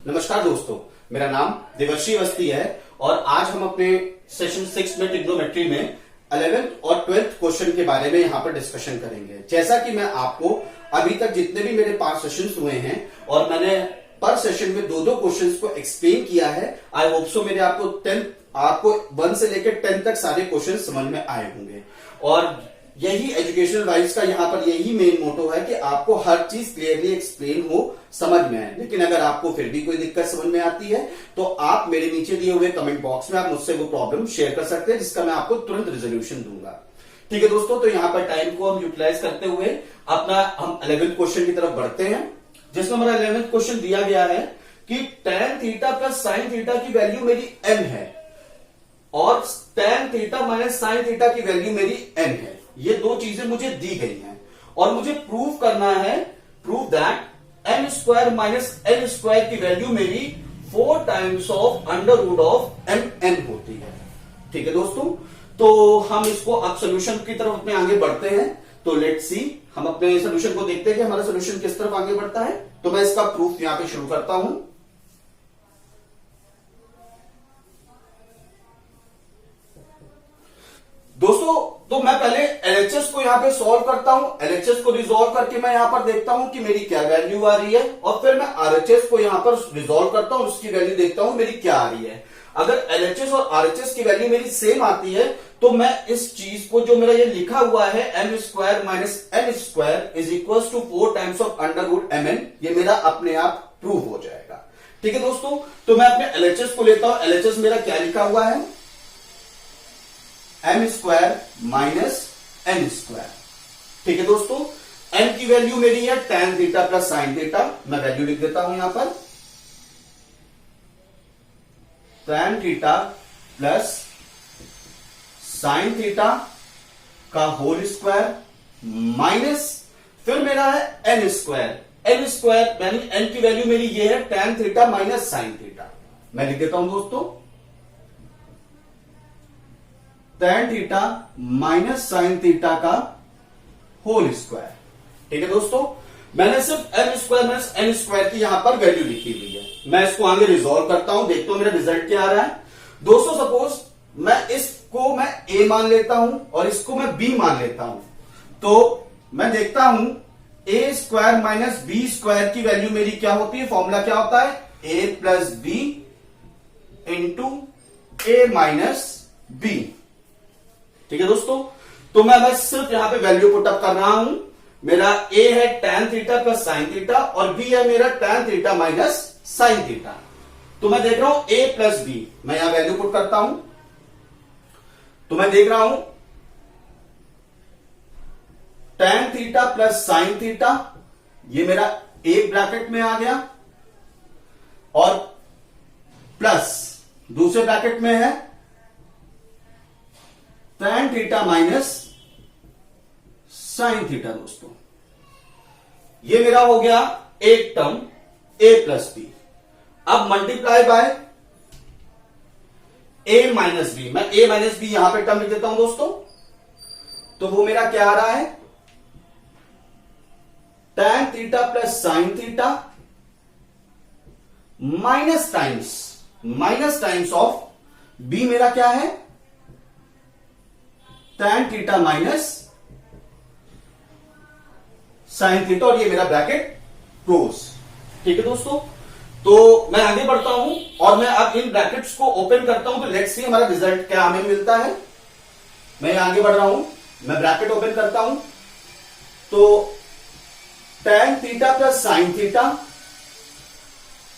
नमस्कार दोस्तों, मेरा नाम देवर्षि अवस्थी है और आज हम अपने सेशन 6 में ट्रिग्नोमेट्री में 11th और 12th क्वेश्चन के बारे में यहाँ पर डिस्कशन करेंगे। जैसा कि मैं आपको अभी तक जितने भी मेरे 5 सेशंस हुए हैं और मैंने पर सेशन में दो क्वेश्चंस को एक्सप्लेन किया है। आई होप सो मेरे आपको 1 से लेकर 10 तक सारे क्वेश्चन समझ में आए होंगे और यही एजुकेशनल वाइज का यहाँ पर यही मेन मोटो है कि आपको हर चीज क्लियरली एक्सप्लेन हो, समझ में आए। लेकिन अगर आपको फिर भी कोई दिक्कत समझ में आती है तो आप मेरे नीचे दिए हुए कमेंट बॉक्स में आप मुझसे वो प्रॉब्लम शेयर कर सकते हैं, जिसका मैं आपको तुरंत रेजोल्यूशन दूंगा। ठीक है दोस्तों, तो यहाँ पर टाइम को हम यूटिलाइज करते हुए हम 11th क्वेश्चन की तरफ बढ़ते हैं, जिसमें हमारा 11th क्वेश्चन दिया गया है कि tan theta plus sine theta की वैल्यू मेरी n है और tan theta minus sine theta की वैल्यू मेरी n है। ये दो चीजें मुझे दी गई हैं और मुझे प्रूव करना है, prove that n square minus n square की वैल्यू मेरी 4 times of under root of mn होती है। ठीक है दोस्तों, तो हम इसको अब सोल्यूशन की तरफ अपने आगे बढ़ते हैं। तो लेट्स सी, हम अपने सोल्यूशन को देखते हैं कि हमारा सोल्यूशन किस तरफ आगे बढ़ता है। तो मैं इसका प्रूफ यहां पे शुरू करता हूं। दोस्तों, तो मैं पहले एलएचएस को यहां पे सॉल्व करता हूं। एलएचएस को रिजॉल्व करके मैं यहां पर देखता हूं कि मेरी क्या वैल्यू आ रही है और फिर मैं आरएचएस को यहां पर रिजॉल्व करता हूं, उसकी वैल्यू देखता हूं मेरी क्या आ रही है। अगर एलएचएस और आरएचएस की वैल्यू मेरी सेम आती है तो मैं इस चीज को, जो मेरा ये लिखा हुआ है m square minus n square is equal to 4 times of under root mn, ये मेरा अपने आप प्रूव हो जाएगा। ठीक है दोस्तों, तो मैं अपने एलएचएस को लेता हूं। एलएचएस मेरा क्या लिखा हुआ है, m square minus n square. ठीक है दोस्तों, n की वैल्यू मेरी है tan theta plus sine theta. मैं वैल्यू लिख देता हूं यहां पर, tan theta plus sine theta का होल स्क्वायर माइनस फिर मेरा है n स्क्वायर। n स्क्वायर यानी n की वैल्यू मेरी ये है tan theta minus sine theta. मैं लिख देता हूं दोस्तों, tan theta minus sine theta का होल स्क्वायर। ठीक है दोस्तों, मैंने सिर्फ m square minus n square की यहां पर वैल्यू लिखी हुई है। मैं इसको आगे रिजॉल्व करता हूं, देखता हूं मेरा रिजल्ट क्या आ रहा है। दोस्तों, सपोज मैं इसको मैं a मान लेता हूं और इसको मैं b मान लेता हूं, तो मैं देखता हूं a square minus b square की वैल्यू मेरी क्या होती है। फॉर्मूला क्या होता है, a plus b into a minus b. ठीक है दोस्तों, तो मैं सिर्फ यहां पे वैल्यू पुट अप कर रहा हूं। मेरा a है tan theta plus sine theta और b है मेरा tan theta minus sine theta. तो मैं देख रहा हूं a प्लस बी, मैं यहां वैल्यू पुट करता हूं। तो मैं देख रहा हूं tan theta plus sine theta, ये मेरा एक ब्रैकेट में आ गया और प्लस दूसरे ब्रैकेट में है tan theta minus sine theta. दोस्तों, ये मेरा हो गया एक टर्म a प्लस बी। अब multiply by a minus b, मैं a माइनस बी यहां पे टर्म लिख देता हूं दोस्तों। तो वो मेरा क्या आ रहा है, tan theta plus sine theta minus times of b मेरा क्या है, tan theta minus sine theta और ये मेरा ब्रैकेट क्लोज। ठीक है दोस्तों, तो मैं आगे बढ़ता हूं और मैं अब इन ब्रैकेट्स को ओपन करता हूं। तो लेट्स सी हमारा रिजल्ट क्या हमें मिलता है। मैं आगे बढ़ रहा हूं, मैं ब्रैकेट ओपन करता हूं। तो tan theta plus sine theta,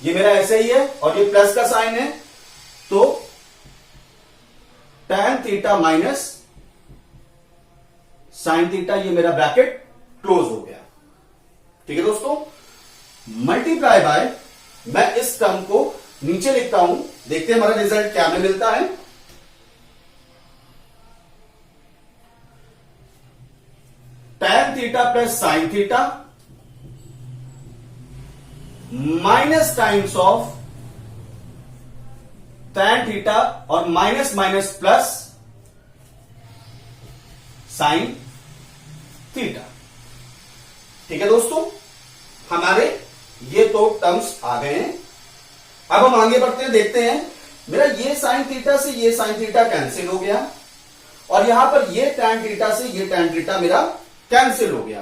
ये मेरा ऐसे ही है और ये प्लस का साइन है, तो tan theta minus sine theta, ये मेरा ब्रैकेट क्लोज हो गया। ठीक है दोस्तों, मल्टीप्लाई बाय, मैं इस टर्म को नीचे लिखता हूं, देखते हैं हमारा रिजल्ट क्या हमें मिलता है। tan theta plus sine theta minus times of tan theta और minus minus plus sine theta. ठीक है दोस्तों, हमारे ये तो टर्म्स आ गए हैं। अब हम आगे बढ़ते हैं, देखते हैं मेरा ये साइन थीटा से ये साइन थीटा कैंसिल हो गया और यहां पर ये टैन थीटा से ये टैन थीटा मेरा कैंसिल हो गया।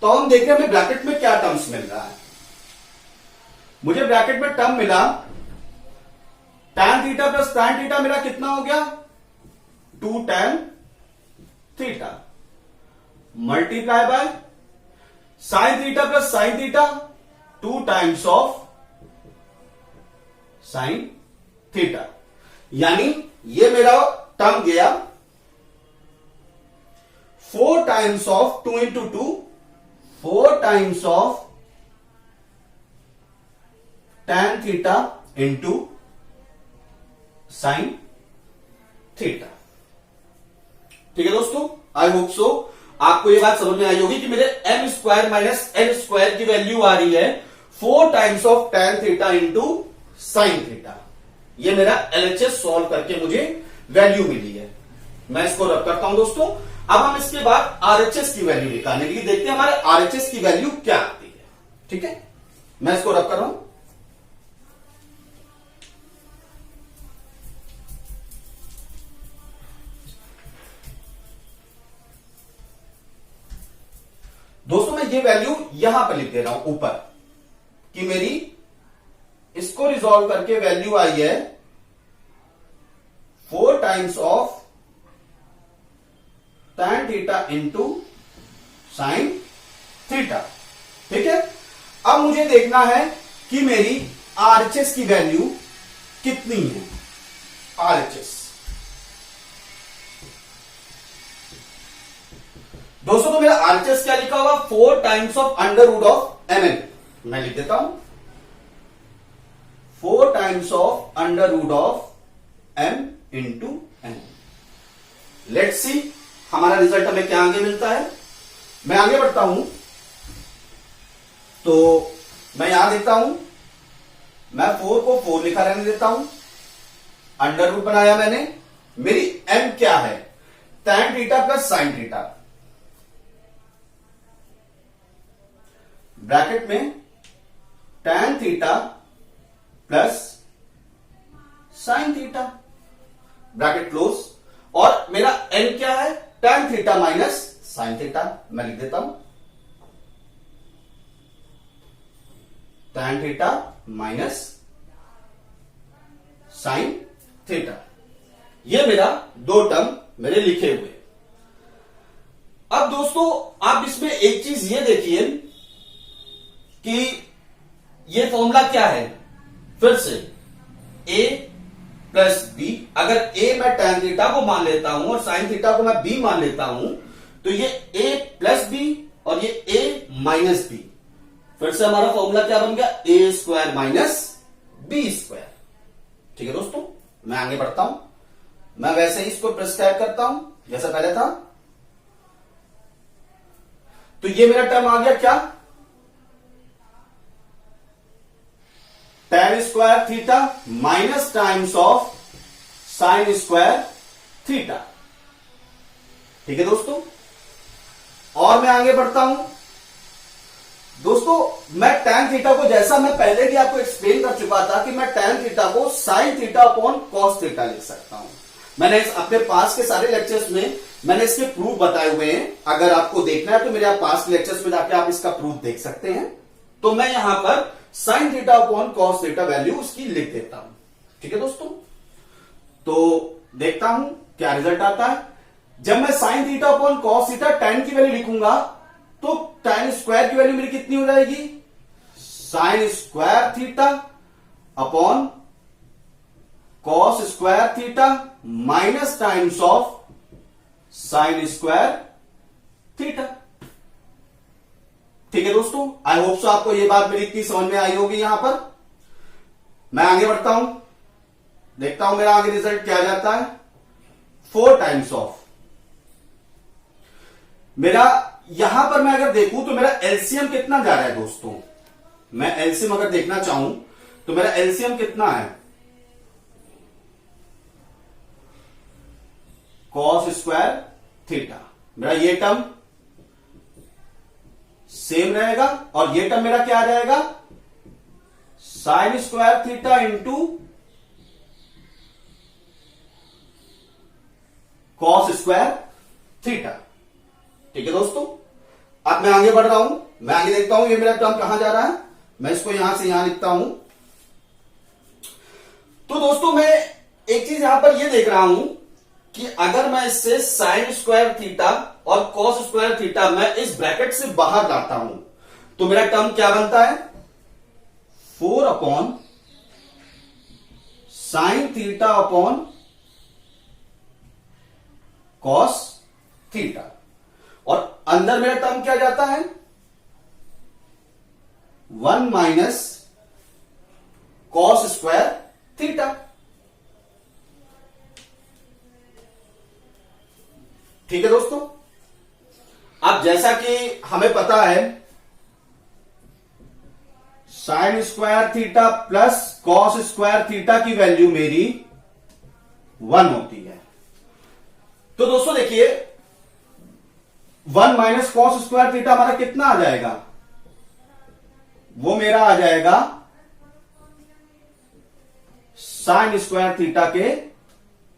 तो हम देखें हमें ब्रैकेट में क्या टर्म्स मिल रहा है। मुझे ब्रैकेट में टर्म मिला tan theta plus tan theta मेरा कितना हो गया 2 tan theta multiply by sine theta plus sine theta 2 times of sine theta, यानी ये मेरा टर्म गया 4 times of 2 into 2 4 times of tan theta into sine theta. ठीक है दोस्तों, आई होप सो आपको ये बात समझ में आई होगी कि मेरे m square minus n square की वैल्यू आ रही है 4 times of tan theta into sine theta. ये मेरा LHS सॉल्व करके मुझे वैल्यू मिली है। मैं इसको रब करता हूं दोस्तों। अब हम इसके बाद RHS की वैल्यू निकालने के लिए देखते हैं हमारे RHS की वैल्यू क्या आती है। ठीक है, मैं इसको रब कर रहा हूं। दोस्तों मैं ये वैल्यू यहां पर लिख दे रहा हूं ऊपर कि मेरी इसको रिजॉल्व करके वैल्यू आई है 4 times of tan theta into sine theta. ठीक है, अब मुझे देखना है कि मेरी RHS की वैल्यू कितनी है। RHS दोस्तों तो मेरा RHS क्या लिखा होगा 4 times of under root of mn। मैं लिख देता हूं 4 times of under root of m into n। Let's see हमारा रिजल्ट हमें क्या आगे मिलता है। मैं आगे बढ़ता हूं तो मैं यहां देखता हूं, मैं 4 को 4 लिखा रहने देता हूं, अंडर रूट बनाया मैंने। मेरी m क्या है tan theta plus sine theta, bracket में tan theta plus sine theta bracket close, और मेरा n क्या है tan theta minus sine theta. मैं लिख देता हूं tan theta minus sine theta. ये मेरा 2 टर्म मेरे लिखे हुए। अब दोस्तों आप इसमें एक चीज ये देखिए कि ये फॉर्मूला क्या है, फिर से a प्लस बी। अगर a मैं टैन थीटा को मान लेता हूं और साइन थीटा को मैं b मान लेता हूं तो ये a प्लस बी और ये a माइनस बी। फिर से हमारा फॉर्मूला क्या बन गया a square minus b square. ठीक है दोस्तों, मैं आगे बढ़ता हूं। मैं वैसे ही इसको प्रिस्क्राइब करता हूं जैसा पहले था। तो ये मेरा टर्म आ गया क्या tan square theta minus times of sine square theta. ठीक है दोस्तों, और मैं आगे बढ़ता हूं। दोस्तों मैं टैन थीटा को जैसा मैं पहले भी आपको एक्सप्लेन कर चुका था कि मैं टैन थीटा को sine theta upon cos theta लिख सकता हूं। मैंने अपने पास के सारे लेक्चर्स में मैंने इसके प्रूफ बताए हुए हैं। अगर आपको देखना है तो मेरे पास के लेक्चर्स में जाके आप इसका प्रूफ देख सकते हैं। तो मैं यहां पर sine theta upon cos theta value उसकी लिख देता हूं। ठीक है दोस्तों, तो देखता हूं क्या रिजल्ट आता है। जब मैं sine theta upon cos theta tan की वैल्यू लिखूंगा तो टैन स्क्वायर की वैल्यू मेरी कितनी हो जाएगी sign square theta upon cos square theta minus times of sine square theta. ठीक है दोस्तों, आई होप सो आपको ये बात मेरी इतनी समझ में आई होगी। यहां पर मैं आगे बढ़ता हूं, देखता हूं मेरा आगे रिजल्ट क्या जाता है। 4 टाइम्स ऑफ मेरा यहां पर मैं अगर देखूं तो मेरा एलसीएम कितना जा रहा है दोस्तों। मैं एलसीएम अगर देखना चाहूं तो मेरा एलसीएम कितना है कॉस स्क्वायर थीटा। मेरा ये टर्म सेम रहेगा और ये टर्म मेरा क्या आ जाएगा sign square theta into cos square theta. ठीक है दोस्तों, अब मैं आगे बढ़ रहा हूं, मैं आगे देखता हूं ये मेरा टर्म कहां जा रहा है, मैं इसको यहां से यहां लिखता हूं। तो दोस्तों मैं एक चीज यहां पर ये देख रहा हूं कि अगर मैं इससे साइन स्क्वायर थीटा और कॉस स्क्वायर थीटा मैं इस ब्रैकेट से बाहर लाता हूं तो मेरा टर्म क्या बनता है, 4 upon sine theta upon cos theta, और अंदर मेरा टर्म क्या जाता है, 1 माइनस कॉस स्क्वायर थीटा। ठीक है दोस्तों, अब जैसा कि हमें पता है sign square theta plus cos square theta की वैल्यू मेरी 1 होती है। तो दोस्तों देखिए 1 माइनस कॉस स्क्वायर थीटा हमारा कितना आ जाएगा, वो मेरा आ जाएगा साइन स्क्वायर थीटा के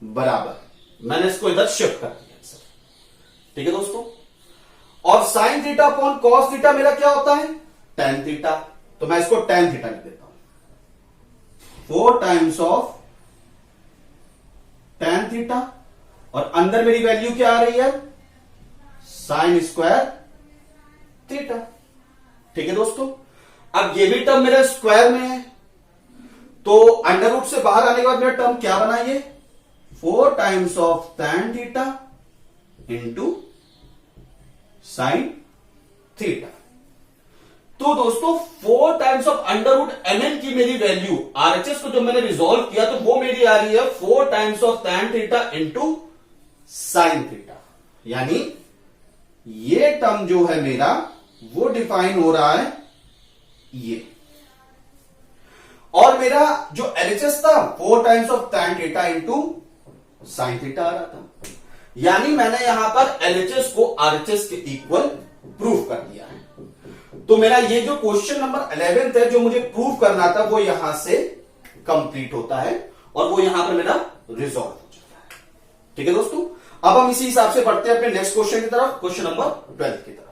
बराबर। मैंने इसको इधर शिफ्ट कर दिया सर। ठीक है दोस्तों, और sine theta upon cos theta मेरा क्या होता है, टेन थीटा, तो मैं इसको टेन थीटा लिख देता हूं, 4 टाइम्स ऑफ टेन थीटा, और अंदर मेरी वैल्यू क्या आ रही है, साइन स्क्वायर थीटा। ठीक है दोस्तों, अब ये भी टर्म मेरे स्क्वायर में है, तो अंडर रूट से बाहर आने के बाद मेरा टर्म क्या बना, ये 4 times of tan theta into sine theta. तो दोस्तों 4 times of under root mn की मेरी वैल्यू आरएचएस को जब मैंने रिजोल्व किया तो वो मेरी आ रही है 4 times of tan theta into sine theta, यानी ये टर्म जो है मेरा वो डिफाइन हो रहा है ये, और मेरा जो एलएचएस था 4 times of tan theta into sine theta आ रहा था, यानी मैंने यहां पर एलएचएस को आरएचएस के इक्वल प्रूफ कर दिया है। तो मेरा ये जो क्वेश्चन नंबर 11 है जो मुझे प्रूफ करना था वो यहां से कंप्लीट होता है और वो यहां पर मेरा रिजॉल्व हो जाता है। ठीक है दोस्तों, अब हम इसी हिसाब से बढ़ते हैं अपने नेक्स्ट क्वेश्चन की तरफ, क्वेश्चन नंबर 12 की तरफ।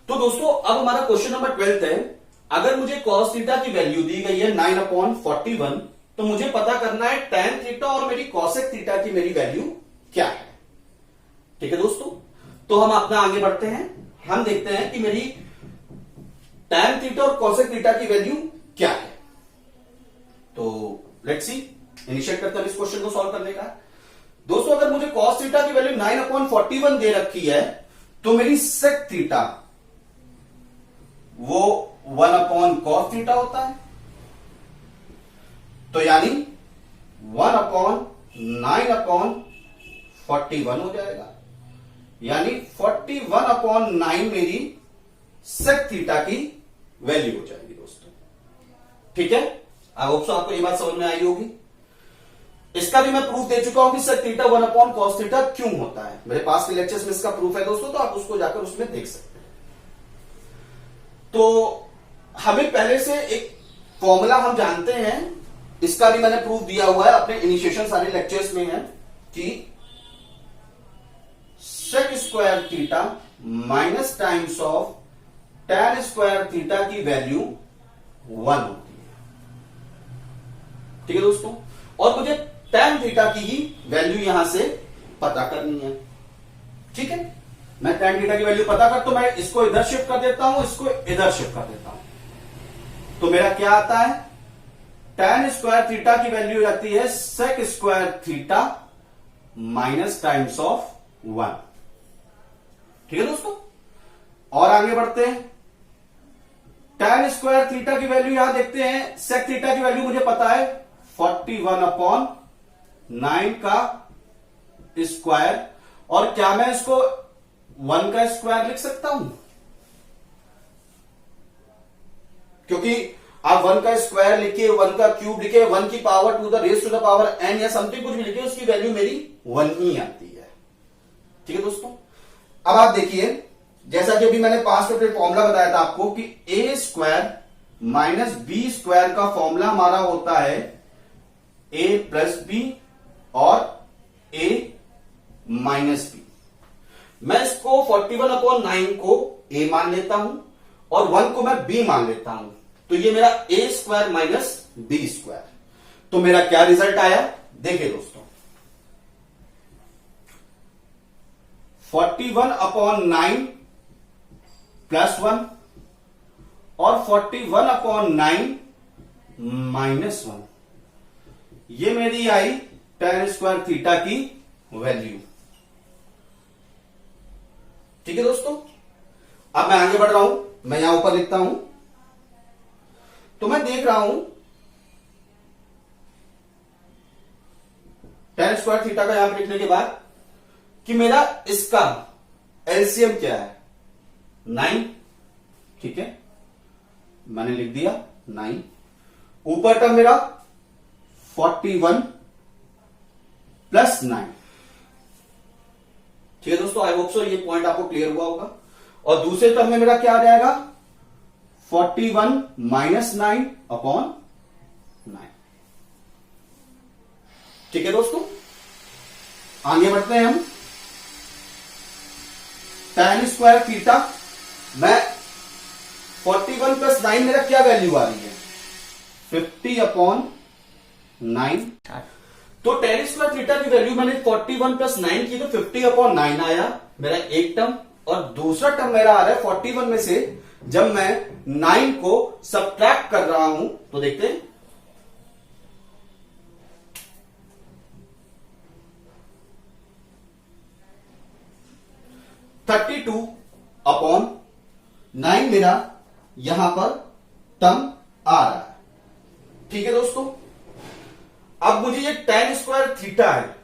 तो दोस्तों अब हमारा क्वेश्चन नंबर 12 है, अगर मुझे कॉस थीटा की वैल्यू दी गई है 9/41, तो मुझे पता करना है टेन थीटा और मेरी कॉसेक थीटा की मेरी वैल्यू क्या है। ठीक है दोस्तों, तो हम अपना आगे बढ़ते हैं, हम देखते हैं कि मेरी टेन थीटा और कॉसेक थीटा की वैल्यू क्या है। तो लेट्स सी, इनिशिएट करते हैं इस क्वेश्चन को सॉल्व करने का। दोस्तों अगर मुझे कॉस थीटा की वैल्यू 9/41 दे रखी है तो मेरी सेक थीटा वो 1/cos थीटा होता है, तो यानी 1/9/41 हो जाएगा, यानी 41/9 मेरी सेक थीटा की वैल्यू हो जाएगी दोस्तों। ठीक है, आई होप सो आपको ये बात समझ में आई होगी। इसका भी मैं प्रूफ दे चुका हूं कि सेक थीटा 1/cos थीटा क्यों होता है, मेरे पास के लेक्चर्स में इसका प्रूफ है दोस्तों, तो आप उसको जाकर उसमें देख सकते हैं। तो हमें पहले से एक फॉर्मूला हम जानते हैं, इसका भी मैंने प्रूफ दिया हुआ है अपने इनिशिएशन सारे लेक्चर्स में है कि sec square theta minus times of tan square theta की वैल्यू 1 होती है। ठीक है दोस्तों, और मुझे टेन थीटा की ही वैल्यू यहां से पता करनी है। ठीक है, मैं टेन थीटा की वैल्यू पता कर, तो मैं इसको इधर शिफ्ट कर देता हूं, इसको इधर शिफ्ट कर देता हूं, तो मेरा क्या आता है, टेन स्क्वायर थीटा की वैल्यू आती है sec square theta minus times of 1। ठीक है दोस्तों, और आगे बढ़ते हैं, टेन स्क्वायर थीटा की वैल्यू यहां देखते हैं, सेक थीटा की वैल्यू मुझे पता है 41/9 का स्क्वायर, और क्या मैं इसको 1 का स्क्वायर लिख सकता हूं, क्योंकि आप 1 का स्क्वायर लिखिए, 1 का क्यूब लिखिए, 1 की power to the raise to the power n या समथिंग कुछ भी लिखिए, उसकी वैल्यू मेरी 1 ही आती है। ठीक है दोस्तों, अब आप देखिए, जैसा कि अभी मैंने पास्ट में फॉर्मूला बताया था आपको कि ए स्क्वायर माइनस बी स्क्वायर का फॉर्मूला हमारा होता है ए प्लस बी और ए माइनस बी। मैं इसको 41/9 को ए मान लेता हूं और 1 को मैं बी मान लेता हूं, तो ये मेरा ए स्क्वायर माइनस बी स्क्वायर। तो मेरा क्या रिजल्ट आया देखिए दोस्तों, 41/9 प्लस 1 और 41/9 माइनस 1, ये मेरी आई tan स्क्वायर थीटा की वैल्यू। ठीक है दोस्तों, अब मैं आगे बढ़ रहा हूं, मैं यहां ऊपर लिखता हूं, तो मैं देख रहा हूं tan स्क्वायर थीटा का यहां पर लिखने के बाद कि मेरा इसका एलसीएम क्या है 9। ठीक है, मैंने लिख दिया 9। ऊपर टर्म मेरा 41 प्लस 9। ठीक है दोस्तों, आई होप सो ये पॉइंट आपको क्लियर हुआ होगा। और दूसरे टर्म में मेरा क्या आ जाएगा 41 माइनस 9 अपॉन 9। ठीक है दोस्तों, आगे बढ़ते हैं हम। tan स्क्वायर थीटा, मैं 41 प्लस 9 मेरा क्या वैल्यू आ रही है 50/9। तो tan स्क्वायर थीटा की वैल्यू मैंने 41 प्लस 9 की, तो 50/9 आया मेरा एक टर्म। और दूसरा टर्म मेरा आ रहा है 41 में से जब मैं 9 को सब्ट्रैक्ट कर रहा हूं, तो देखते हैं 32/9 मेरा यहां पर टर्म आ रहा है। ठीक है दोस्तों, अब मुझे ये tan स्क्वायर थीटा है,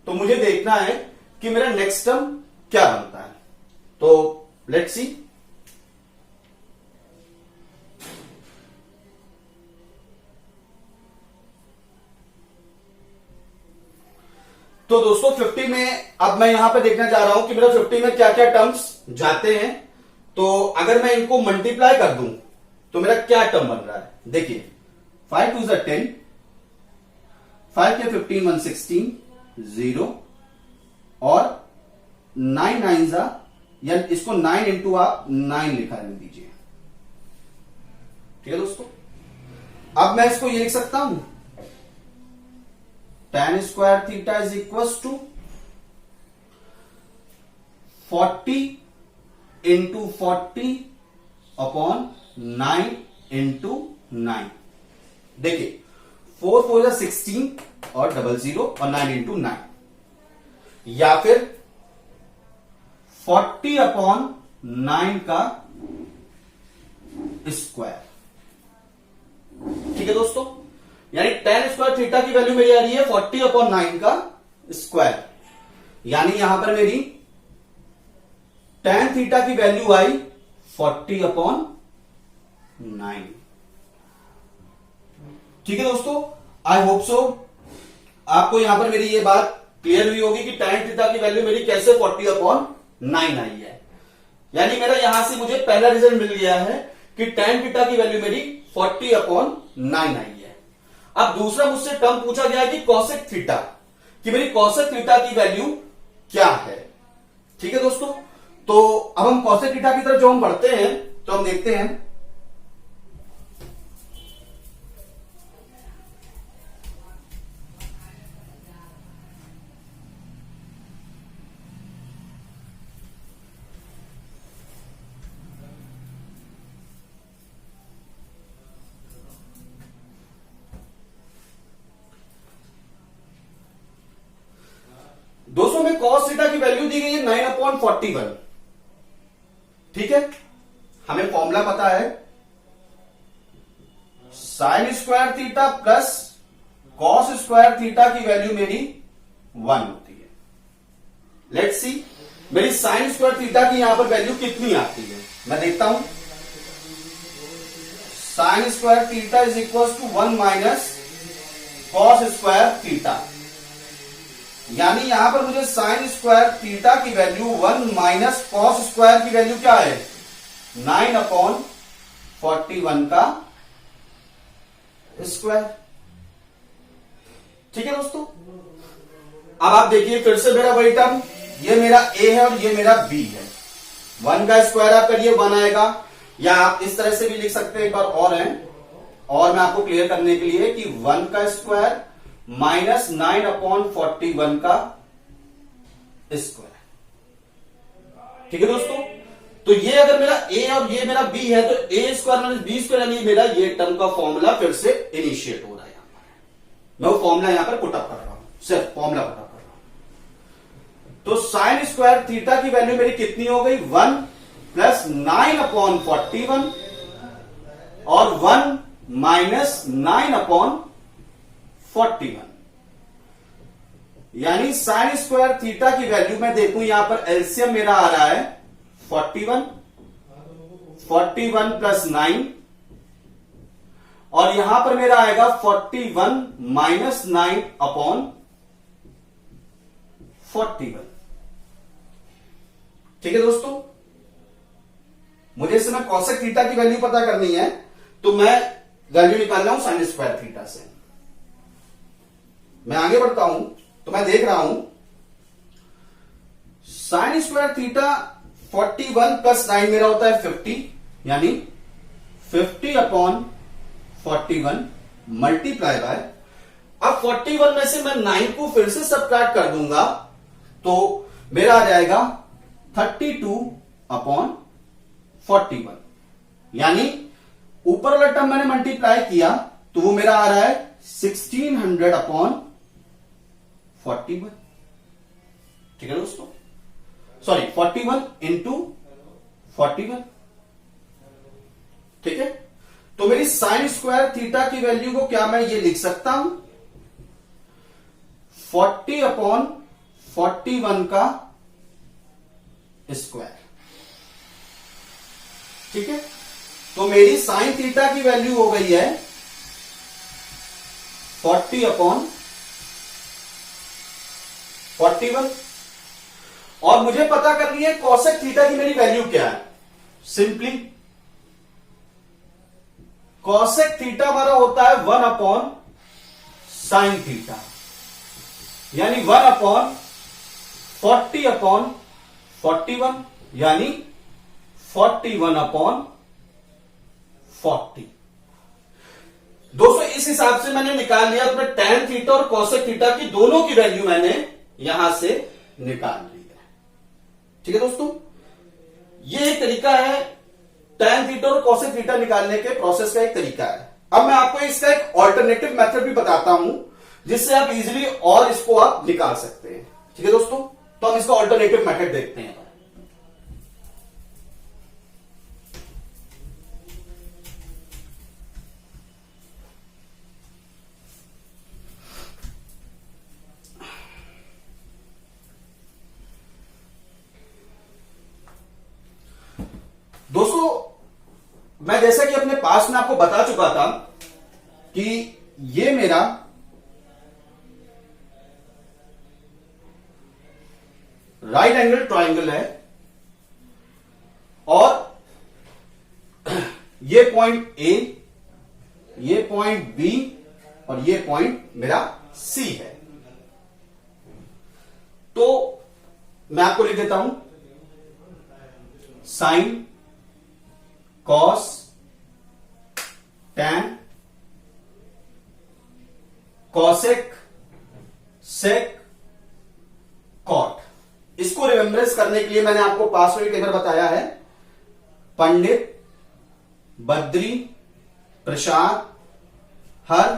तो मुझे देखना है कि मेरा नेक्स्ट टर्म क्या बनता है। तो लेट्स सी, तो दोस्तों 50 में अब मैं यहां पे देखना चाह रहा हूं कि मेरा 50 में क्या क्या टर्म्स जाते हैं। तो अगर मैं इनको मल्टीप्लाई कर दूं तो मेरा क्या टर्म बन रहा है, देखिए 5 2 ज़ा 10, 5 के 15 116 0 और 9 9 ज़ा, या इसको 9 इंटू आप 9 लिखा रहने दीजिए। ठीक है दोस्तों, अब मैं इसको ये लिख सकता हूं tan square theta is equal to 40 into 40 upon 9 into 9। देखिए 4 4 ज़ा 16 और 00 और 9 इंटू 9, या फिर 40/9 का स्क्वायर। ठीक है दोस्तों, यानी tan स्क्वायर थीटा की वैल्यू मेरी आ रही है 40/9 का स्क्वायर, यानी यहां पर मेरी tan थीटा की वैल्यू आई 40/9। ठीक है दोस्तों, आई होप सो आपको यहां पर मेरी ये बात क्लियर हुई होगी कि tan थीटा की वैल्यू मेरी कैसे 40/9 आई है। यानी मेरा यहां से मुझे पहला रिजल्ट मिल गया है कि tan थीटा की वैल्यू मेरी 40/9 आई है। अब दूसरा मुझसे टर्म पूछा गया है कि cosec थीटा, कि मेरी cosec थीटा की वैल्यू क्या है। ठीक है दोस्तों, तो अब हम cosec थीटा की तरफ जो हम बढ़ते हैं तो हम देखते हैं दोस्तों में cos थीटा की वैल्यू दी गई है 9/41। ठीक है, हमें फॉर्मूला पता है sin square theta plus cos square theta की वैल्यू मेरी 1 होती है। लेट्स सी मेरी sin स्क्वायर थीटा की यहां पर वैल्यू कितनी आती है, मैं देखता हूं। Sine square theta is equal to 1 minus cos square theta. यानी यहां पर मुझे साइन स्क्वायर थीटा की वैल्यू 1 माइनस कॉस स्क्वायर की वैल्यू क्या है, 9/41 का स्क्वायर। ठीक है दोस्तों, अब आप देखिए फिर से मेरा वही टर्म, ये मेरा ए है और ये मेरा बी है। 1 का स्क्वायर आप करिए 1 आएगा, या आप इस तरह से भी लिख सकते हैं, एक बार और है, और मैं आपको क्लियर करने के लिए कि 1 का स्क्वायर माइनस 9/41 का स्क्वायर। ठीक है दोस्तों, तो ये अगर मेरा ए और ये मेरा बी है तो ए स्क्वायर माइनस बी स्क्वायर, यानी मेरा ये टर्म का फॉर्मूला फिर से इनिशिएट हो रहा है। यहां पर मैं वो फॉर्मूला यहां पर पुटअप कर रहा हूं, सिर्फ फॉर्मूला पुटअप कर रहा हूं। तो साइन स्क्वायर थीटा की वैल्यू मेरी कितनी हो गई, 1 प्लस 9/41 और 1 माइनस 9/41, यानी साइन स्क्वायर थीटा की वैल्यू मैं देखूं, यहां पर एलसीएम मेरा आ रहा है 41 प्लस 9, और यहां पर मेरा आएगा 41 माइनस 9/41। ठीक है दोस्तों, मुझे इस समय कॉसेक थीटा की वैल्यू पता करनी है, तो मैं वैल्यू निकाल रहा हूं साइन स्क्वायर थीटा से। मैं आगे बढ़ता हूं तो मैं देख रहा हूं साइन स्क्वायर थीटा 41 प्लस 9 मेरा होता है 50, यानी 50/41 मल्टीप्लाई बाय, अब 41 में से मैं 9 को फिर से सब्ट्रैक्ट कर दूंगा तो मेरा आ जाएगा 32/41, यानी ऊपर वाला टर्म मैंने मल्टीप्लाई किया तो वो मेरा आ रहा है 1600/41। ठीक है दोस्तों, सॉरी 41 इंटू 41। ठीक है, तो मेरी साइन स्क्वायर थीटा की वैल्यू को क्या मैं ये लिख सकता हूं, 40/41 का स्क्वायर। ठीक है, तो मेरी साइन थीटा की वैल्यू हो गई है 40/41, और मुझे पता करनी है कॉसेक थीटा की मेरी वैल्यू क्या है। सिंपली कॉसेक थीटा हमारा होता है 1/sin थीटा, यानी 1/40/41, यानी 41/40। दोस्तों इस हिसाब से मैंने निकाल लिया अपने tan थीटा और कॉसेक थीटा की दोनों की वैल्यू मैंने यहां से निकाल ली है। ठीक है दोस्तों, ये एक तरीका है tan थीटा और कॉसेक थीटा निकालने के प्रोसेस का एक तरीका है। अब मैं आपको इसका एक ऑल्टरनेटिव मेथड भी बताता हूं जिससे आप इजीली और इसको आप निकाल सकते हैं। ठीक है दोस्तों, तो हम इसका ऑल्टरनेटिव मेथड देखते हैं। दोस्तों मैं जैसा कि अपने पास में आपको बता चुका था कि ये मेरा राइट एंगल ट्रायंगल है, और ये पॉइंट ए, ये पॉइंट बी और ये पॉइंट मेरा सी है। तो मैं आपको लिख देता हूं sine cos tan cosec sec cot. इसको रिमेम्बरेंस करने के लिए मैंने आपको पासवर्ड टेबल बताया है, पंडित, बद्री, प्रसाद, हर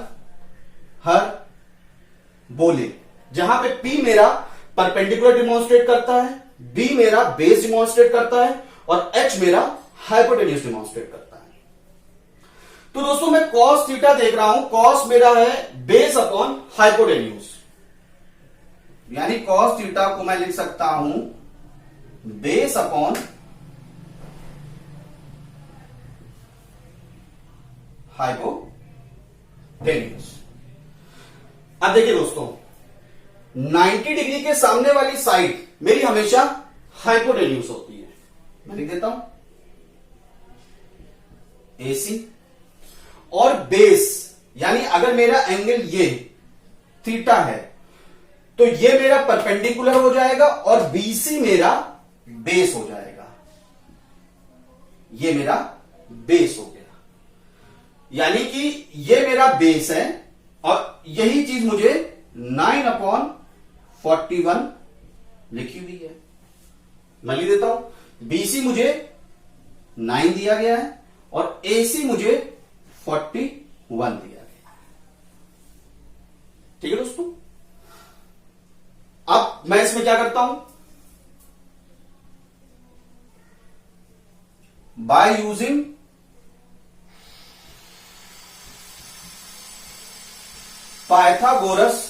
बोले, जहां पे पी मेरा परपेंडिकुलर डिमॉन्स्ट्रेट करता है, बी मेरा बेस डिमॉन्स्ट्रेट करता है और एच मेरा हाइपोटेन्यूज डिमॉन्स्ट्रेट करता है। तो दोस्तों मैं कॉस थीटा देख रहा हूं, कॉस मेरा है बेस अपॉन हाइपोटेन्यूज, यानी कॉस थीटा को मैं लिख सकता हूं बेस अपॉन हाइपोटेन्यूज। अब देखिए दोस्तों, 90 डिग्री के सामने वाली साइड मेरी हमेशा हाइपोटेन्यूज होती है। मैं लिख देता हूं AC, और बेस यानी अगर मेरा एंगल ये थीटा है तो ये मेरा परपेंडिकुलर हो जाएगा और BC मेरा बेस हो जाएगा। ये मेरा बेस हो गया, यानी कि ये मेरा बेस है और यही चीज मुझे 9/41 लिखी हुई है। मैं लिख देता हूं, BC मुझे 9 दिया गया है और AC मुझे 41 दिया गया है। ठीक है दोस्तों, अब मैं इसमें क्या करता हूं, बाय यूजिंग पाइथागोरस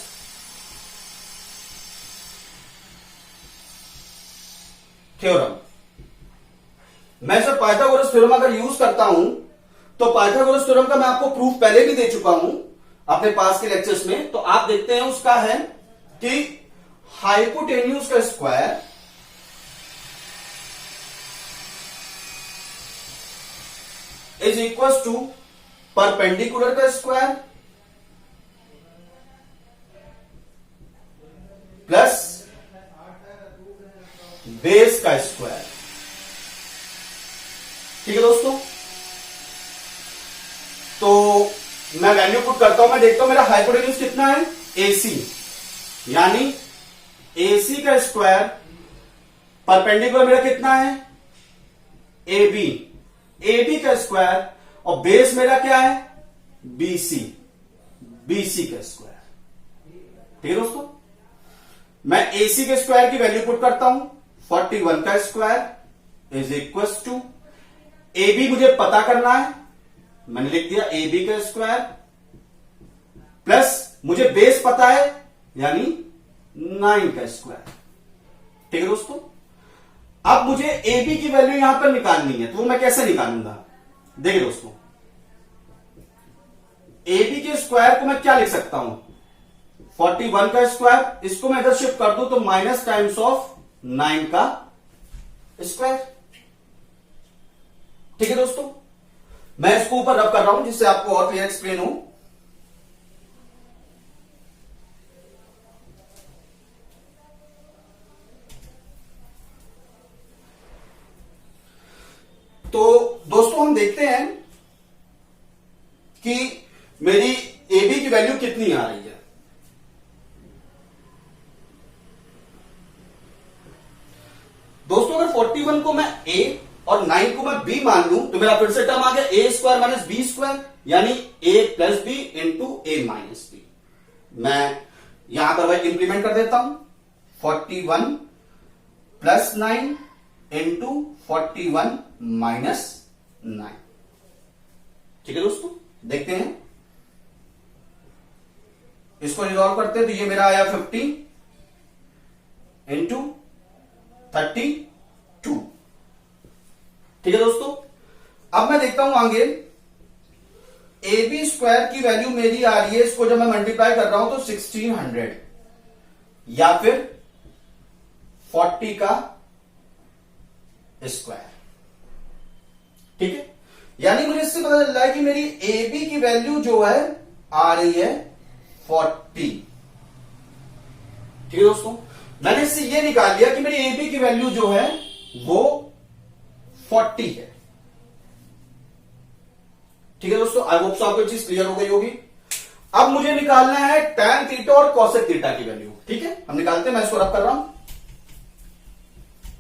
थ्योरम। मैं सर पाइथागोरस थ्योरम अगर यूज करता हूं तो पाइथागोरस थ्योरम का मैं आपको प्रूफ पहले भी दे चुका हूं अपने पास के लेक्चर्स में। तो आप देखते हैं उसका है कि हाइपोटेन्यूज का square is equal to perpendicular का स्क्वायर प्लस बेस का स्क्वायर। ठीक है दोस्तों, तो मैं वैल्यू पुट करता हूं, मैं देखता हूं मेरा हाइपोटेन्यूज कितना है, AC, यानी AC का स्क्वायर परपेंडिकुलर मेरा कितना है, AB, AB का स्क्वायर, और बेस मेरा क्या है, BC, BC का स्क्वायर। ठीक है दोस्तों, मैं AC के स्क्वायर की वैल्यू पुट करता हूं, 41 का square is equal to, AB मुझे पता करना है, मैंने लिख दिया AB का स्क्वायर, प्लस मुझे बेस पता है यानी 9 का स्क्वायर। ठीक है दोस्तों, अब मुझे AB की वैल्यू यहां पर निकालनी है, तो वो मैं कैसे निकालूंगा, देखिए दोस्तों, AB के स्क्वायर को मैं क्या लिख सकता हूं, 41 का स्क्वायर, इसको मैं इधर शिफ्ट कर दूं तो माइनस टाइम्स ऑफ 9 का स्क्वायर। ठीक है दोस्तों, मैं इसको ऊपर रब कर रहा हूं जिससे आपको और क्लियर एक्सप्लेन हो। तो दोस्तों हम देखते हैं कि मेरी AB की वैल्यू कितनी आ रही है। दोस्तों अगर 41 को मैं A और 9 को मैं B मान लूं तो मेरा फिर से टर्म आ गया A square minus B square, यानी A plus B into A minus B। मैं यहां पर वही इंप्लीमेंट कर देता हूं, 41 प्लस 9 इंटू 41 माइनस 9। ठीक है दोस्तों, देखते हैं, इसको रिजॉल्व करते हैं तो ये मेरा आया 50 इंटू 32। ठीक है दोस्तों, अब मैं देखता हूं आगे AB स्क्वायर की वैल्यू मेरी आ रही है, इसको जब मैं मल्टीप्लाई कर रहा हूं तो 1600 या फिर 40 का स्क्वायर। ठीक है, यानी मुझे इससे पता चल रहा है कि मेरी AB की वैल्यू जो है आ रही है 40। ठीक है दोस्तों, मैंने इससे ये निकाल लिया कि मेरी AB की वैल्यू जो है वो 40 है। ठीक है दोस्तों, आई होप सो आपको चीज क्लियर हो गई होगी। अब मुझे निकालना है tan थीटा और cosec थीटा की वैल्यू। ठीक है, हम निकालते हैं, मैं इसको रब कर रहा हूं,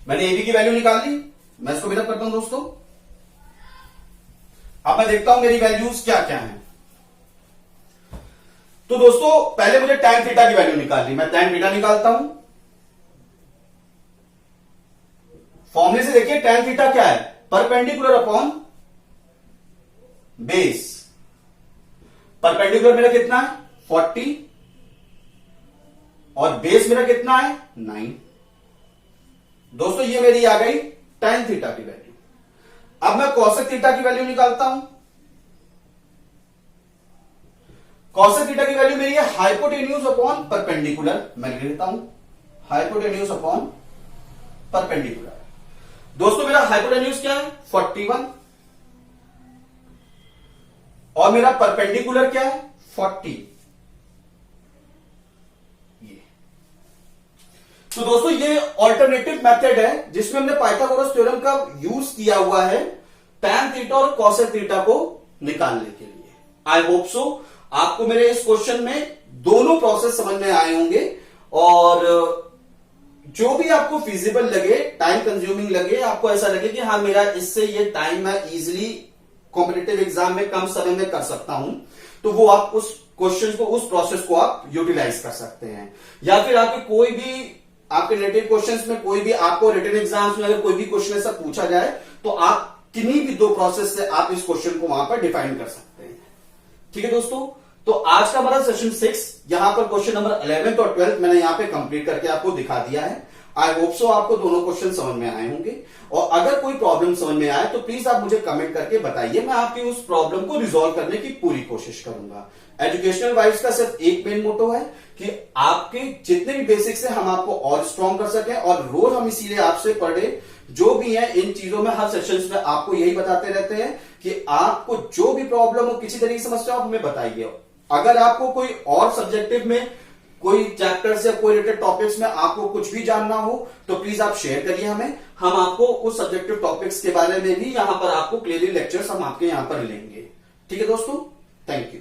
मैंने AB की वैल्यू निकाल ली, मैं इसको भी रब करता हूं दोस्तों। अब मैं देखता हूं मेरी वैल्यूज क्या क्या हैं। तो दोस्तों पहले मुझे tan थीटा की वैल्यू निकालनी, मैं tan थीटा निकालता हूं। फॉर्मूले से देखिए tan थीटा क्या है, परपेंडिकुलर अपॉन बेस। परपेंडिकुलर मेरा कितना है 40 और बेस मेरा कितना है 9। दोस्तों ये मेरी आ गई tan थीटा की वैल्यू। अब मैं cosec थीटा की वैल्यू निकालता हूं। कॉस थीटा की वैल्यू मेरी है हाइपोटेन्यूज अपॉन परपेंडिकुलर, मैं लिख देता हूं हाइपोटेन्यूज अपॉन परपेंडिकुलर। दोस्तों मेरा हाइपोटेन्यूज क्या है 41 और मेरा परपेंडिकुलर क्या है 40। तो दोस्तों ये ऑल्टरनेटिव मेथड है जिसमें हमने पाइथागोरस थ्योरम का यूज किया हुआ है tan थीटा और cos थीटा को निकालने के लिए। आई होप सो आपको मेरे इस क्वेश्चन में दोनों प्रोसेस समझ में आए होंगे और जो भी आपको फिजिबल लगे, टाइम कंज्यूमिंग लगे, आपको ऐसा लगे कि हाँ मेरा इससे ये टाइम मैं इजिली कॉम्पिटिटिव एग्जाम में कम समय में कर सकता हूं, तो वो आप उस क्वेश्चन को, उस प्रोसेस को आप यूटिलाइज कर सकते हैं। या फिर आपके कोई भी आपके रिलेटेड क्वेश्चंस में कोई भी आपको रिटन एग्जाम्स में अगर कोई भी क्वेश्चन ऐसा पूछा जाए तो आप किन्हीं भी दो प्रोसेस से आप इस क्वेश्चन को वहां पर डिफाइन कर सकते हैं। ठीक है दोस्तों, तो आज का हमारा सेशन 6 यहां पर क्वेश्चन नंबर 11 और 12 मैंने यहां पे कंप्लीट करके आपको दिखा दिया है। आई होप सो आपको दोनों क्वेश्चन समझ में आए होंगे और अगर कोई प्रॉब्लम समझ में आए तो प्लीज आप मुझे कमेंट करके बताइए, मैं आपकी उस प्रॉब्लम को रिजॉल्व करने की पूरी कोशिश करूंगा। एजुकेशनल वाइब्स का सिर्फ एक मेन मोटो है कि आपके जितने भी बेसिक्स है हम आपको और स्ट्रॉन्ग कर सकें और रोज हम इसीलिए आपसे पर डे जो भी है इन चीजों में हर सेशंस में आपको यही बताते रहते हैं कि आपको जो भी प्रॉब्लम हो, किसी तरह की समस्या हो, हमें बताइए। अगर आपको कोई और सब्जेक्टिव में कोई चैप्टर्स या कोई रिलेटेड टॉपिक्स में आपको कुछ भी जानना हो तो प्लीज आप शेयर करिए हमें, हम आपको उस सब्जेक्टिव टॉपिक्स के बारे में भी यहां पर आपको क्लियरली लेक्चर्स हम आपके यहां पर लेंगे। ठीक है दोस्तों, थैंक यू।